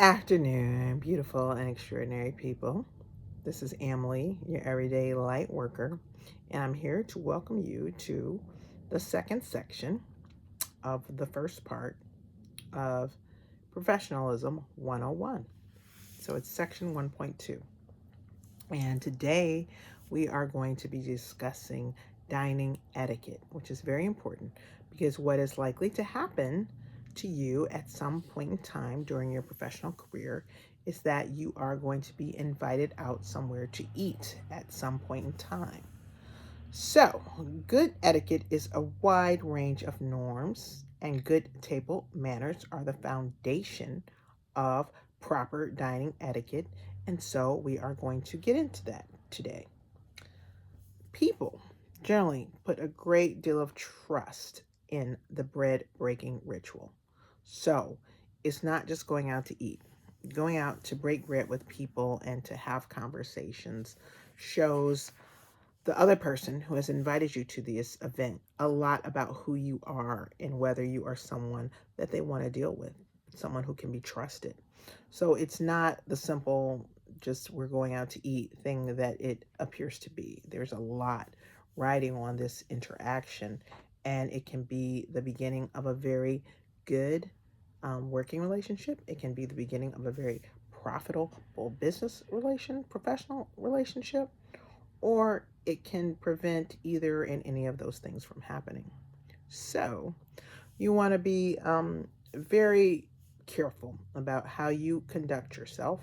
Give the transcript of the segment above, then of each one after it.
afternoon, beautiful and extraordinary people. This is Emily, your everyday light worker, and I'm here to welcome you to the second section of the first part of Professionalism 101. So it's section 1.2. And today we are going to be discussing dining etiquette, which is very important because what is likely to happen to you at some point in time during your professional career is that you are going to be invited out somewhere to eat at some point in time. So, good etiquette is a wide range of norms, and good table manners are the foundation of proper dining etiquette. And so, we are going to get into that today. People generally put a great deal of trust in the bread breaking ritual. So, it's not just going out to eat. Going out to break bread with people and to have conversations shows the other person who has invited you to this event a lot about who you are and whether you are someone that they want to deal with, someone who can be trusted. So it's not the simple, just we're going out to eat thing that it appears to be. There's a lot riding on this interaction, and it can be the beginning of a very good working relationship. It can be the beginning of a very profitable professional relationship, or it can prevent either and any of those things from happening. So you want to be very careful about how you conduct yourself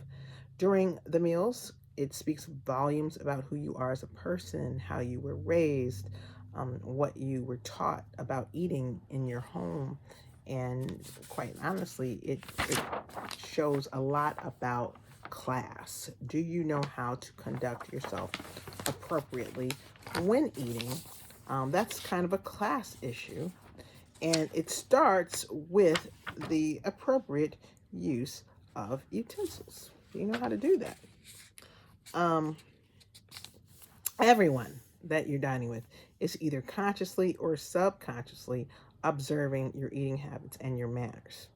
during the meals. It speaks volumes about who you are as a person, how you were raised, what you were taught about eating in your home. And quite honestly, it shows a lot about class. Do you know how to conduct yourself appropriately when eating? That's kind of a class issue. And it starts with the appropriate use of utensils. Do you know how to do that? Um, Everyone that you're dining with is either consciously or subconsciously observing your eating habits and your manners.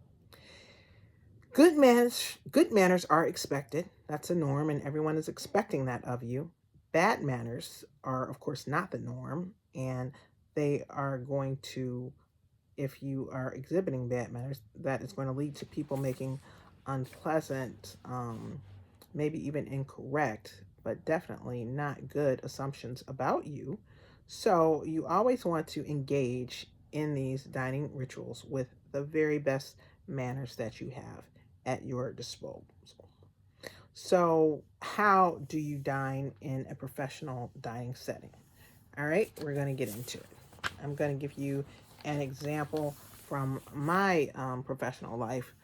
Good manners are expected. That's a norm, and everyone is expecting that of you. Bad manners are, of course, not the norm, and they are going to, if you are exhibiting bad manners, that is going to lead to people making unpleasant, maybe even incorrect, but definitely not good assumptions about you. So you always want to engage in these dining rituals with the very best manners that you have at your disposal. So, how do you dine in a professional dining setting? All right, we're going to get into it. I'm going to give you an example from my professional life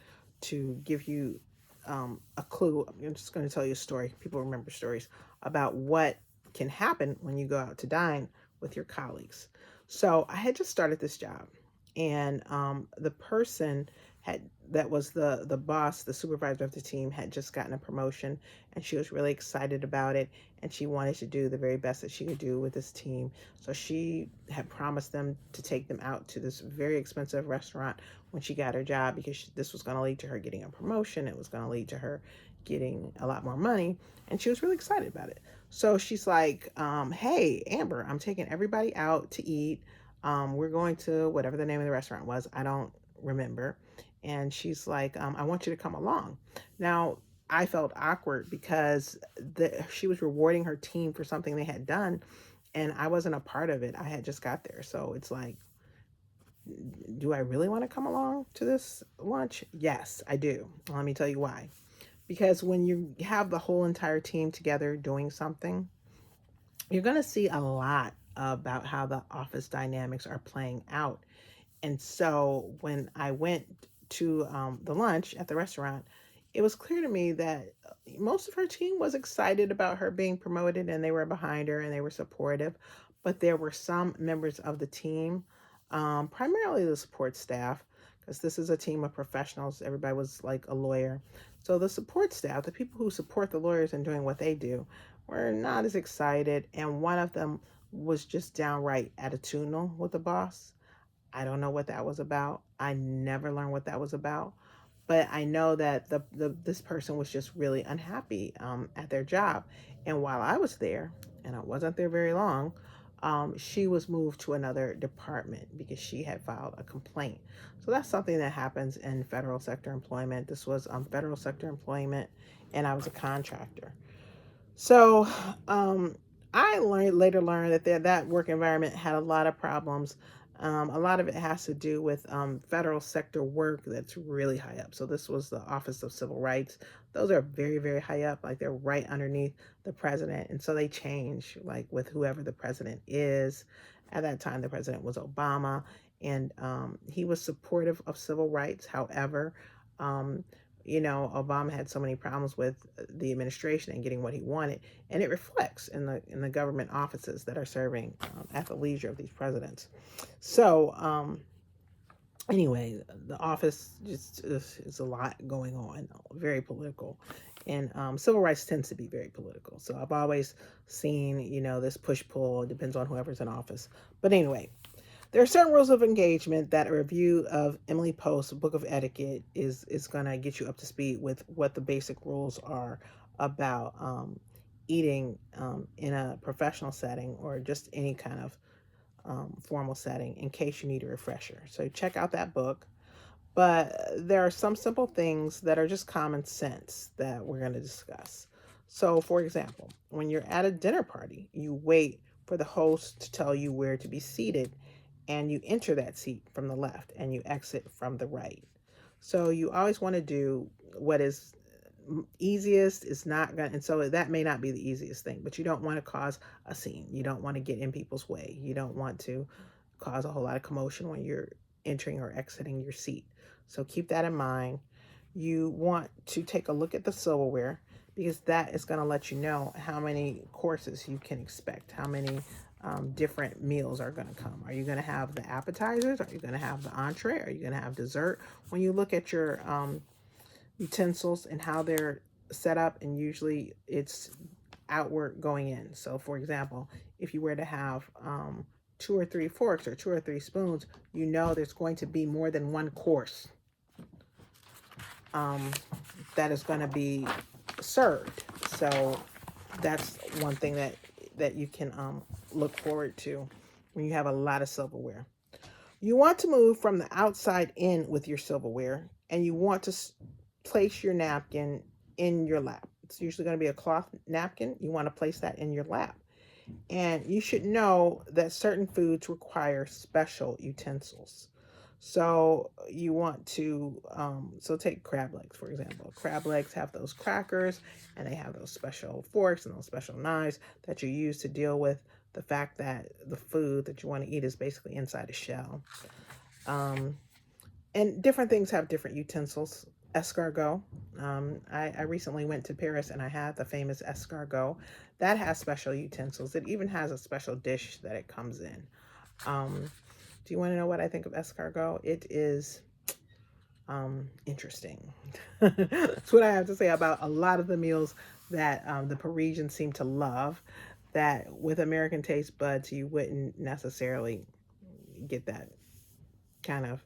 to give you a clue. I'm just going to tell you a story. People remember stories about what can happen when you go out to dine with your colleagues. So I had just started this job, and the person had that was the boss, the supervisor of the team, had just gotten a promotion, and she was really excited about it, and she wanted to do the very best that she could do with this team. So she had promised them to take them out to this very expensive restaurant when she got her job, because this was going to lead to her getting a promotion. It was going to lead to her getting a lot more money, and she was really excited about it. So she's like, hey, Amber, I'm taking everybody out to eat. We're going to whatever the name of the restaurant was. I don't remember. And she's like, I want you to come along. Now, I felt awkward because she was rewarding her team for something they had done, and I wasn't a part of it. I had just got there. So it's like, do I really want to come along to this lunch? Yes, I do. Let me tell you why. Because when you have the whole entire team together doing something, you're going to see a lot about how the office dynamics are playing out. And so when I went to the lunch at the restaurant, it was clear to me that most of her team was excited about her being promoted, and they were behind her and they were supportive. But there were some members of the team, primarily the support staff, because this is a team of professionals. Everybody was like a lawyer. So the support staff, the people who support the lawyers in doing what they do, were not as excited. And one of them was just downright attitudinal with the boss. I don't know what that was about. I never learned what that was about. But I know that this person was just really unhappy at their job. And while I was there, and I wasn't there very long, she was moved to another department because she had filed a complaint. So that's something that happens in federal sector employment. This was federal sector employment, and I was a contractor. So I later learned that that work environment had a lot of problems. A lot of it has to do with federal sector work that's really high up. So this was the Office of Civil Rights. Those are very, very high up, like they're right underneath the president. And so they change, like with whoever the president is. At that time, the president was Obama, and he was supportive of civil rights. However, um, Obama had so many problems with the administration and getting what he wanted, and it reflects in the government offices that are serving at the leisure of these presidents. So anyway, the office just is a lot going on, very political, and civil rights tends to be very political. So I've always seen this push pull. It depends on whoever's in office. But anyway, there are certain rules of engagement that a review of Emily Post's Book of Etiquette is going to get you up to speed with what the basic rules are about eating in a professional setting or just any kind of formal setting in case you need a refresher. So check out that book. But there are some simple things that are just common sense that we're going to discuss. So, for example, when you're at a dinner party, you wait for the host to tell you where to be seated, and you enter that seat from the left and you exit from the right. So you always want to do what is easiest. Is not going, and so that may not be the easiest thing, but you don't want to cause a scene. You don't want to get in people's way. You don't want to cause a whole lot of commotion when you're entering or exiting your seat. So keep that in mind. You want to take a look at the silverware because that is going to let you know how many courses you can expect, how many different meals are going to come. Are you going to have the appetizers? Are you going to have the entree? Are you going to have dessert? When you look at your utensils and how they're set up, and usually it's outward going in. So, for example, if you were to have 2 or 3 forks or 2 or 3 spoons, there's going to be more than one course um, that is going to be served. So that's one thing that you can look forward to when you have a lot of silverware. You want to move from the outside in with your silverware, and you want to place your napkin in your lap. It's usually going to be a cloth napkin. You want to place that in your lap. And you should know that certain foods require special utensils. So you want to, so take crab legs, for example. Crab legs have those crackers, and they have those special forks and those special knives that you use to deal with the fact that the food that you want to eat is basically inside a shell. Um, and different things have different utensils. Escargot. I recently went to Paris and I had the famous escargot. That has special utensils. It even has a special dish that it comes in. Do you want to know what I think of escargot? It is interesting. That's what I have to say about a lot of the meals that the Parisians seem to love, that with American taste buds, you wouldn't necessarily get that kind of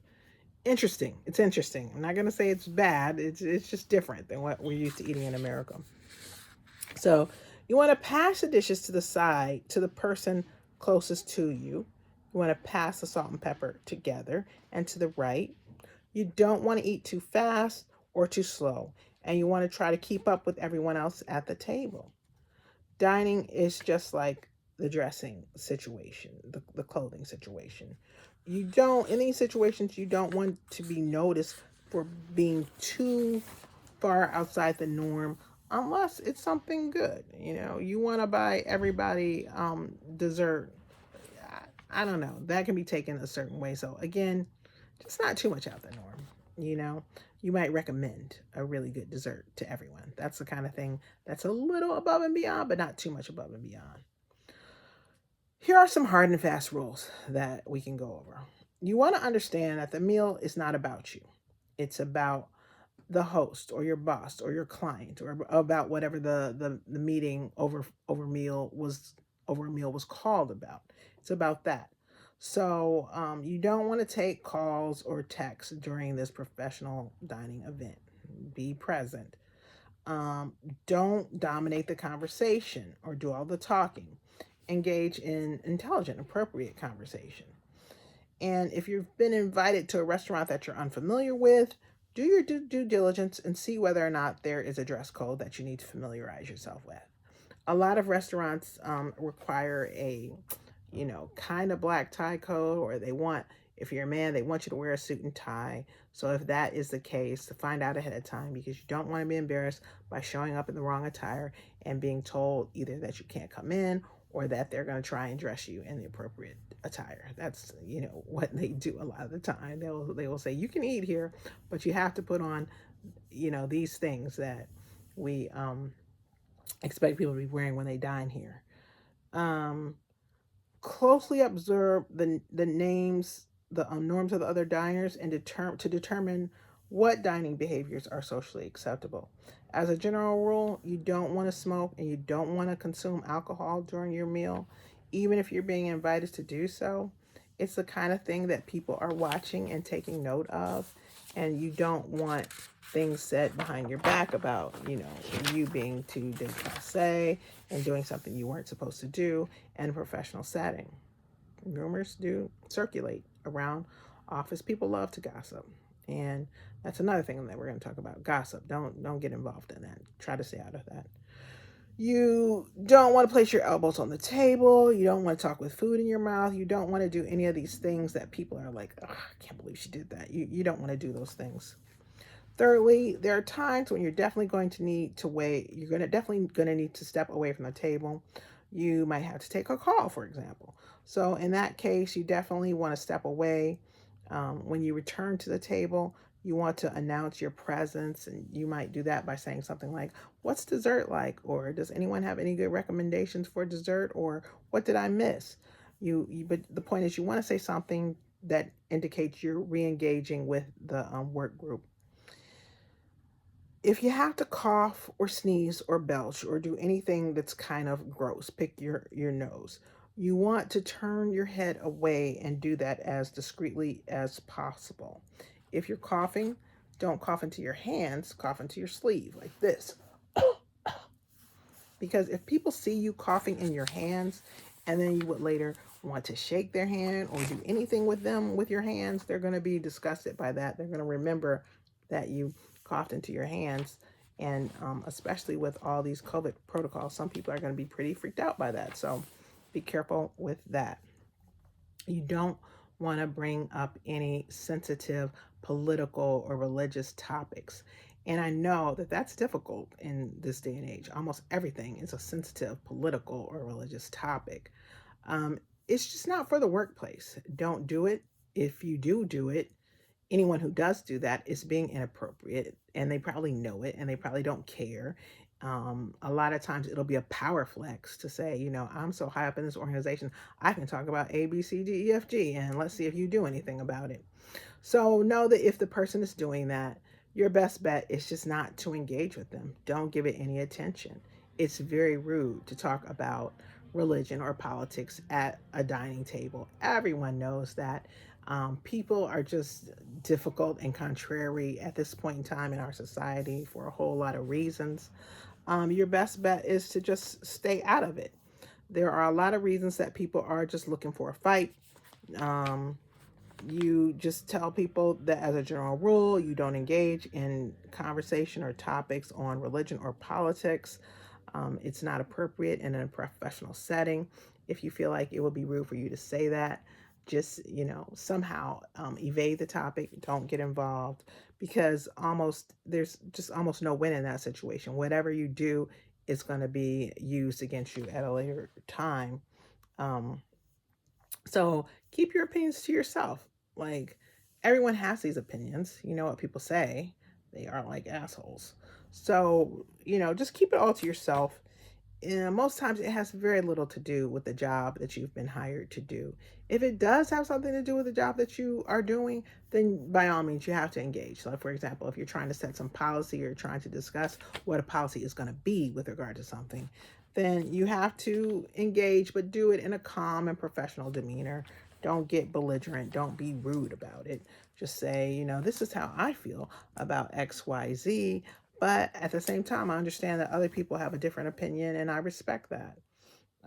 interesting. It's interesting. I'm not going to say it's bad. It's just different than what we're used to eating in America. So you want to pass the dishes to the side to the person closest to you. You want to pass the salt and pepper together and to the right. You don't want to eat too fast or too slow, and you want to try to keep up with everyone else at the table. Dining is just like the dressing situation, the clothing situation. You don't, in these situations, you don't want to be noticed for being too far outside the norm unless it's something good. You want to buy everybody dessert. I don't know. That can be taken a certain way. So again, just not too much out the norm. You know, you might recommend a really good dessert to everyone. That's the kind of thing that's a little above and beyond, but not too much above and beyond. Here are some hard and fast rules that we can go over. You want to understand that the meal is not about you. It's about the host or your boss or your client, or about whatever the meeting over a meal was called about. It's about that. So you don't want to take calls or texts during this professional dining event. Be present. Um, don't dominate the conversation or do all the talking. Engage in intelligent, appropriate conversation. And if you've been invited to a restaurant that you're unfamiliar with, do your due diligence and see whether or not there is a dress code that you need to familiarize yourself with. A lot of restaurants require a, kind of black tie code, or they want, if you're a man, they want you to wear a suit and tie. So if that is the case, to find out ahead of time, because you don't want to be embarrassed by showing up in the wrong attire and being told either that you can't come in or that they're going to try and dress you in the appropriate attire. That's, what they do a lot of the time. They will say you can eat here, but you have to put on, these things that we expect people to be wearing when they dine here. Um, Closely observe the names, the norms of the other diners, and determine what dining behaviors are socially acceptable. As a general rule, you don't want to smoke and you don't want to consume alcohol during your meal, even if you're being invited to do so. It's the kind of thing that people are watching and taking note of, and you don't want things said behind your back about, you being too dépassé and doing something you weren't supposed to do in a professional setting. Rumors do circulate around office. People love to gossip. And that's another thing that we're going to talk about. Gossip. Don't get involved in that. Try to stay out of that. You don't want to place your elbows on the table. You don't want to talk with food in your mouth. You don't want to do any of these things that people are like, oh, I can't believe she did that. You don't want to do those things. Thirdly, there are times when you're definitely going to need to wait. You're definitely going to need to step away from the table. You might have to take a call, for example. So in that case, you definitely want to step away. When you return to the table, you want to announce your presence, and you might do that by saying something like, "What's dessert like?" Or "Does anyone have any good recommendations for dessert?" Or "What did I miss?" But the point is, you want to say something that indicates you're re-engaging with the work group. If you have to cough or sneeze or belch or do anything that's kind of gross, pick your nose. You want to turn your head away and do that as discreetly as possible. If you're coughing, don't cough into your hands, cough into your sleeve like this. Because if people see you coughing in your hands and then you would later want to shake their hand or do anything with them with your hands, they're going to be disgusted by that. They're going to remember that you coughed into your hands. And especially with all these COVID protocols, some people are going to be pretty freaked out by that. So be careful with that. You don't want to bring up any sensitive political or religious topics. And I know that that's difficult in this day and age. Almost everything is a sensitive political or religious topic. It's just not for the workplace. Don't do it. If you do it, anyone who does do that is being inappropriate, and they probably know it and they probably don't care. A lot of times it'll be a power flex to say, I'm so high up in this organization, I can talk about A, B, C, D, E, F, G, and let's see if you do anything about it. So know that if the person is doing that, your best bet is just not to engage with them. Don't give it any attention. It's very rude to talk about religion or politics at a dining table. Everyone knows that. People are just difficult and contrary at this point in time in our society for a whole lot of reasons. Your best bet is to just stay out of it. There are a lot of reasons that people are just looking for a fight. Um, you just tell people that as a general rule, you don't engage in conversation or topics on religion or politics. It's not appropriate in a professional setting. If you feel like it would be rude for you to say that, just, somehow evade the topic. Don't get involved, because there's just almost no win in that situation. Whatever you do is going to be used against you at a later time. Um, so keep your opinions to yourself. Like, everyone has these opinions. You know what people say. They are like assholes. So, just keep it all to yourself. And most times it has very little to do with the job that you've been hired to do. If it does have something to do with the job that you are doing, then by all means you have to engage. So for example, if you're trying to set some policy or trying to discuss what a policy is going to be with regard to something, then you have to engage, but do it in a calm and professional demeanor. Don't get belligerent. Don't be rude about it. Just say, this is how I feel about XYZ. But at the same time, I understand that other people have a different opinion and I respect that.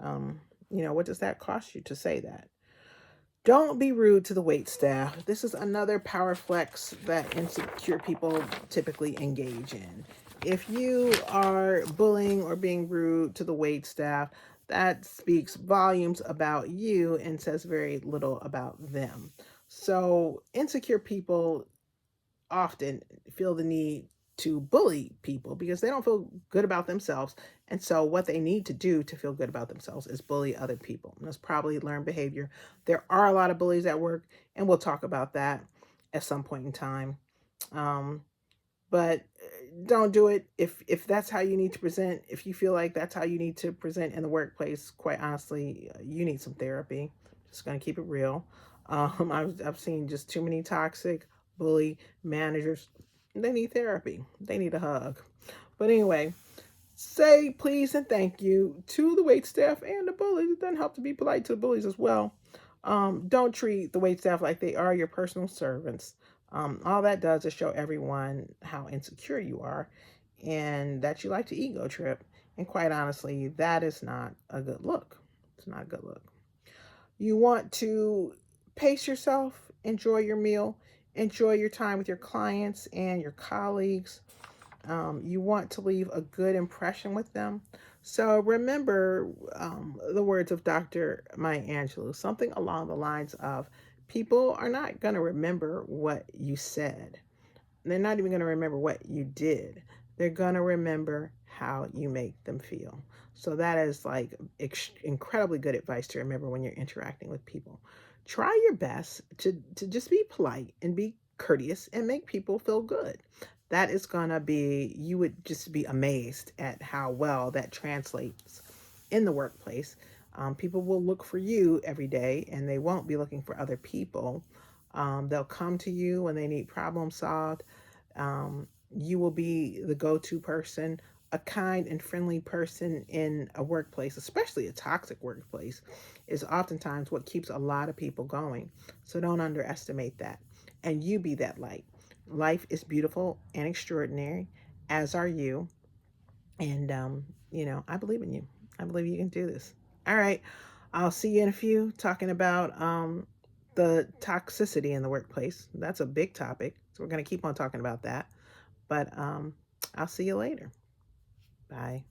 Um, what does that cost you to say that? Don't be rude to the wait staff. This is another power flex that insecure people typically engage in. If you are bullying or being rude to the wait staff, that speaks volumes about you and says very little about them. So, insecure people often feel the need to bully people because they don't feel good about themselves. And so, what they need to do to feel good about themselves is bully other people. And that's probably learned behavior. There are a lot of bullies at work, and we'll talk about that at some point in time. Um, but don't do it if that's how you need to present. If you feel like that's how you need to present in the workplace, quite honestly, you need some therapy. Just gonna keep it real. I've seen just too many toxic bully managers. They need therapy. They need a hug. But anyway, say please and thank you to the wait staff and the bullies. It doesn't help to be polite to the bullies as well. Don't treat the wait staff like they are your personal servants. All that does is show everyone how insecure you are and that you like to ego trip. And quite honestly, that is not a good look. It's not a good look. You want to pace yourself, enjoy your meal, enjoy your time with your clients and your colleagues. You want to leave a good impression with them. So remember the words of Dr. Maya Angelou, something along the lines of people are not going to remember what you said. They're not even going to remember what you did. They're going to remember how you make them feel. So that is like incredibly good advice to remember when you're interacting with people. Try your best to just be polite and be courteous and make people feel good. That is going to be, you would just be amazed at how well that translates in the workplace. People will look for you every day and they won't be looking for other people. They'll come to you when they need problem solved. You will be the go-to person. A kind and friendly person in a workplace, especially a toxic workplace, is oftentimes what keeps a lot of people going. So don't underestimate that. And you be that light. Life is beautiful and extraordinary, as are you. And, I believe in you. I believe you can do this. All right. I'll see you in a few talking about the toxicity in the workplace. That's a big topic. So we're going to keep on talking about that. But I'll see you later. Bye.